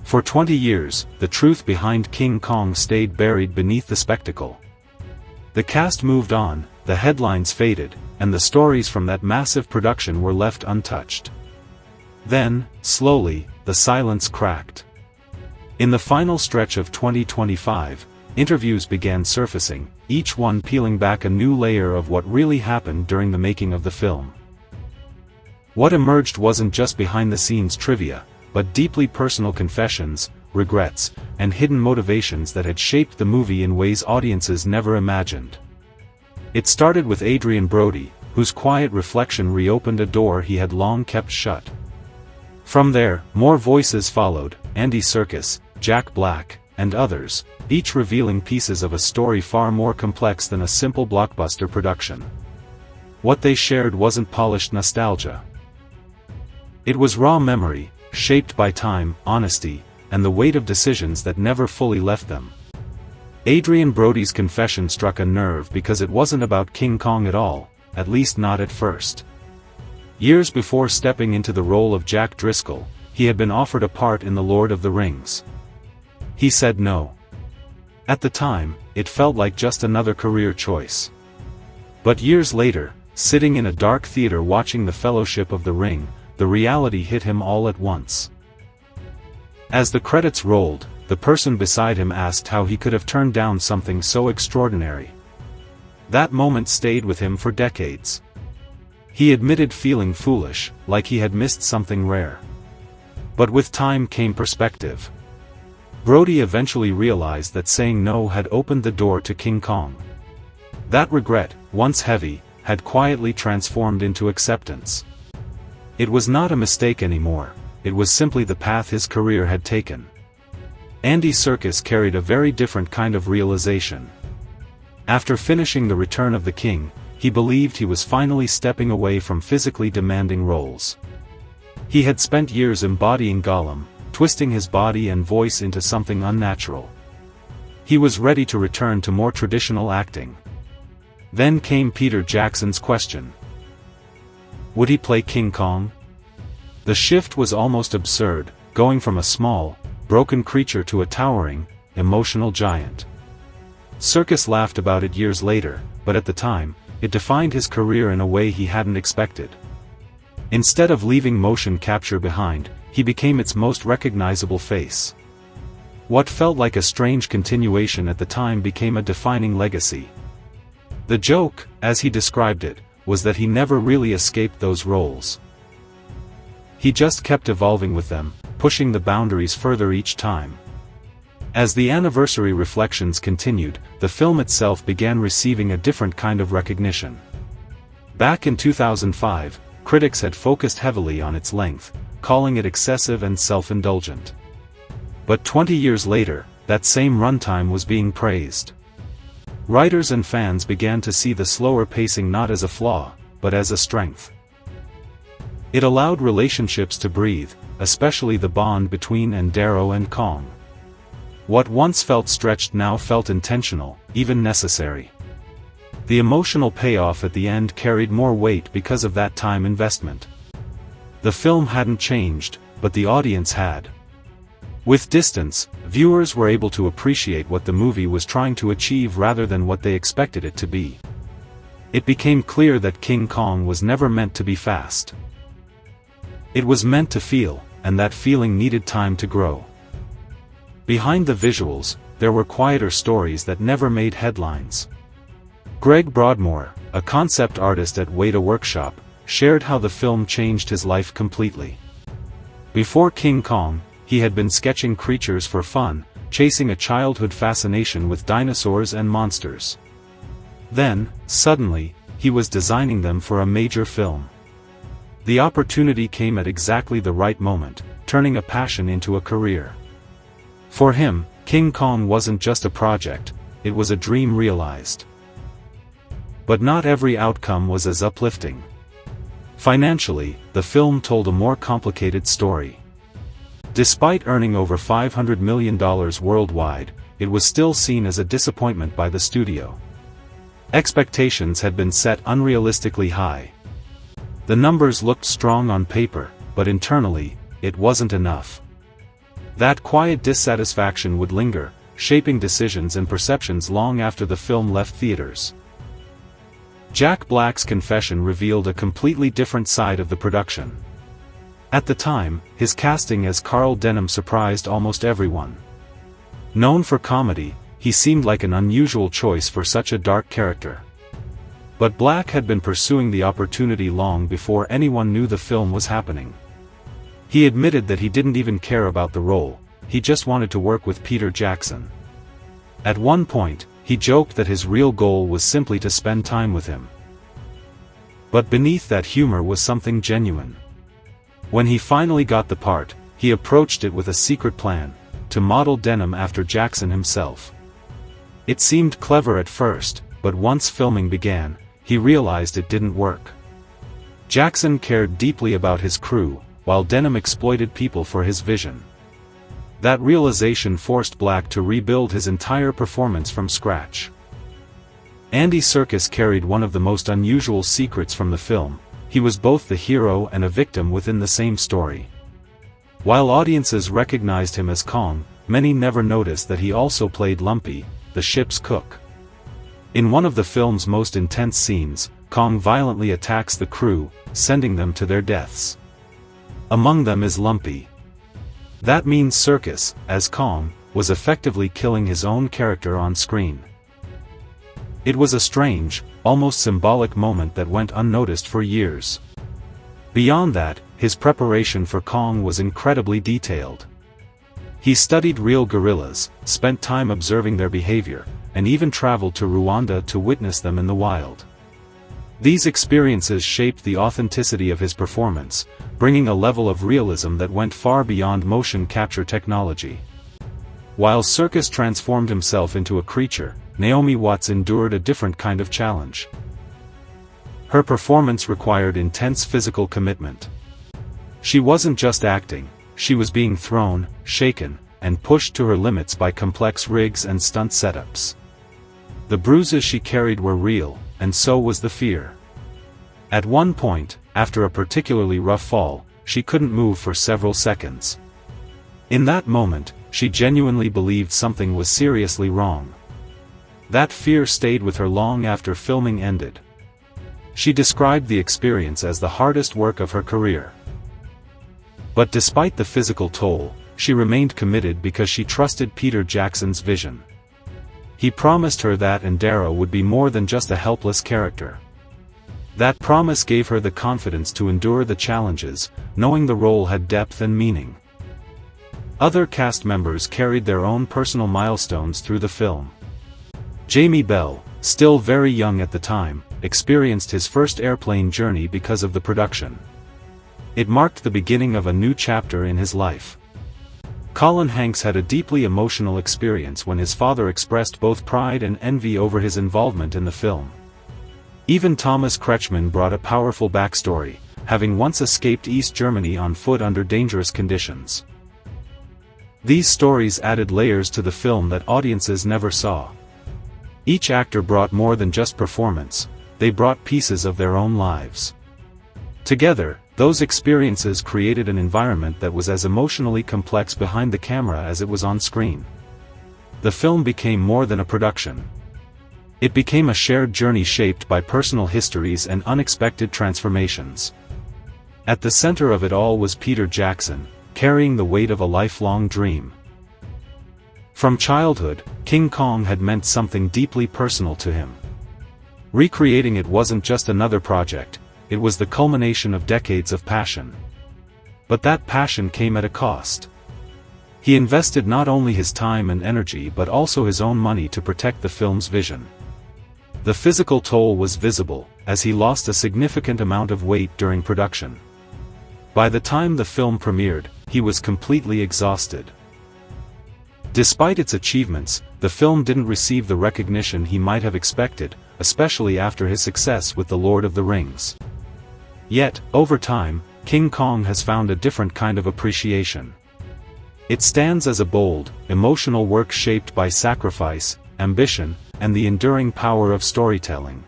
For 20 years, the truth behind King Kong stayed buried beneath the spectacle. The cast moved on, the headlines faded, and the stories from that massive production were left untouched. Then, slowly, the silence cracked. In the final stretch of 2025, interviews began surfacing, each one peeling back a new layer of what really happened during the making of the film. What emerged wasn't just behind-the-scenes trivia, but deeply personal confessions, regrets, and hidden motivations that had shaped the movie in ways audiences never imagined. It started with Adrien Brody, whose quiet reflection reopened a door he had long kept shut. From there, more voices followed, Andy Serkis, Jack Black, and others, each revealing pieces of a story far more complex than a simple blockbuster production. What they shared wasn't polished nostalgia. It was raw memory, shaped by time, honesty, and the weight of decisions that never fully left them. Adrien Brody's confession struck a nerve because it wasn't about King Kong at all, at least not at first. Years before stepping into the role of Jack Driscoll, he had been offered a part in The Lord of the Rings. He said no. At the time, it felt like just another career choice. But years later, sitting in a dark theater watching The Fellowship of the Ring, the reality hit him all at once. As the credits rolled, the person beside him asked how he could have turned down something so extraordinary. That moment stayed with him for decades. He admitted feeling foolish, like he had missed something rare. But with time came perspective. Brody eventually realized that saying no had opened the door to King Kong. That regret, once heavy, had quietly transformed into acceptance. It was not a mistake anymore, it was simply the path his career had taken. Andy Serkis carried a very different kind of realization. After finishing The Return of the King, he believed he was finally stepping away from physically demanding roles. He had spent years embodying Gollum, twisting his body and voice into something unnatural. He was ready to return to more traditional acting. Then came Peter Jackson's question. Would he play King Kong? The shift was almost absurd, going from a small, broken creature to a towering, emotional giant. Serkis laughed about it years later, but at the time, it defined his career in a way he hadn't expected. Instead of leaving motion capture behind, he became its most recognizable face. What felt like a strange continuation at the time became a defining legacy. The joke, as he described it, was that he never really escaped those roles. He just kept evolving with them, pushing the boundaries further each time. As the anniversary reflections continued, the film itself began receiving a different kind of recognition. Back in 2005, critics had focused heavily on its length, calling it excessive and self-indulgent. But 20 years later, that same runtime was being praised. Writers and fans began to see the slower pacing not as a flaw, but as a strength. It allowed relationships to breathe, especially the bond between Darrow and Kong. What once felt stretched now felt intentional, even necessary. The emotional payoff at the end carried more weight because of that time investment. The film hadn't changed, but the audience had. With distance, viewers were able to appreciate what the movie was trying to achieve rather than what they expected it to be. It became clear that King Kong was never meant to be fast. It was meant to feel, and that feeling needed time to grow. Behind the visuals, there were quieter stories that never made headlines. Greg Broadmoor, a concept artist at Weta Workshop, shared how the film changed his life completely. Before King Kong, he had been sketching creatures for fun, chasing a childhood fascination with dinosaurs and monsters. Then, suddenly, he was designing them for a major film. The opportunity came at exactly the right moment, turning a passion into a career. For him, King Kong wasn't just a project, it was a dream realized. But not every outcome was as uplifting. Financially, the film told a more complicated story. Despite earning over $500 million worldwide, it was still seen as a disappointment by the studio. Expectations had been set unrealistically high. The numbers looked strong on paper, but internally, it wasn't enough. That quiet dissatisfaction would linger, shaping decisions and perceptions long after the film left theaters. Jack Black's confession revealed a completely different side of the production. At the time, his casting as Carl Denham surprised almost everyone. Known for comedy, he seemed like an unusual choice for such a dark character. But Black had been pursuing the opportunity long before anyone knew the film was happening. He admitted that he didn't even care about the role, he just wanted to work with Peter Jackson. At one point, he joked that his real goal was simply to spend time with him. But beneath that humor was something genuine. When he finally got the part, he approached it with a secret plan, to model Denham after Jackson himself. It seemed clever at first, but once filming began, he realized it didn't work. Jackson cared deeply about his crew, while Denham exploited people for his vision. That realization forced Black to rebuild his entire performance from scratch. Andy Serkis carried one of the most unusual secrets from the film: he was both the hero and a victim within the same story. While audiences recognized him as Kong, many never noticed that he also played Lumpy, the ship's cook. In one of the film's most intense scenes, Kong violently attacks the crew, sending them to their deaths. Among them is Lumpy. That means Serkis, as Kong, was effectively killing his own character on screen. It was a strange, almost symbolic moment that went unnoticed for years. Beyond that, his preparation for Kong was incredibly detailed. He studied real gorillas, spent time observing their behavior, and even traveled to Rwanda to witness them in the wild. These experiences shaped the authenticity of his performance, bringing a level of realism that went far beyond motion capture technology. While Serkis transformed himself into a creature, Naomi Watts endured a different kind of challenge. Her performance required intense physical commitment. She wasn't just acting, she was being thrown, shaken, and pushed to her limits by complex rigs and stunt setups. The bruises she carried were real, and so was the fear. At one point, after a particularly rough fall, she couldn't move for several seconds. In that moment, she genuinely believed something was seriously wrong. That fear stayed with her long after filming ended. She described the experience as the hardest work of her career. But despite the physical toll, she remained committed because she trusted Peter Jackson's vision. He promised her that Ndara would be more than just a helpless character. That promise gave her the confidence to endure the challenges, knowing the role had depth and meaning. Other cast members carried their own personal milestones through the film. Jamie Bell, still very young at the time, experienced his first airplane journey because of the production. It marked the beginning of a new chapter in his life. Colin Hanks had a deeply emotional experience when his father expressed both pride and envy over his involvement in the film. Even Thomas Kretschmann brought a powerful backstory, having once escaped East Germany on foot under dangerous conditions. These stories added layers to the film that audiences never saw. Each actor brought more than just performance, they brought pieces of their own lives. Together, those experiences created an environment that was as emotionally complex behind the camera as it was on screen. The film became more than a production. It became a shared journey shaped by personal histories and unexpected transformations. At the center of it all was Peter Jackson, carrying the weight of a lifelong dream. From childhood, King Kong had meant something deeply personal to him. Recreating it wasn't just another project, it was the culmination of decades of passion. But that passion came at a cost. He invested not only his time and energy but also his own money to protect the film's vision. The physical toll was visible, as he lost a significant amount of weight during production. By the time the film premiered, he was completely exhausted. Despite its achievements, the film didn't receive the recognition he might have expected, especially after his success with The Lord of the Rings. Yet, over time, King Kong has found a different kind of appreciation. It stands as a bold, emotional work shaped by sacrifice, ambition, and the enduring power of storytelling.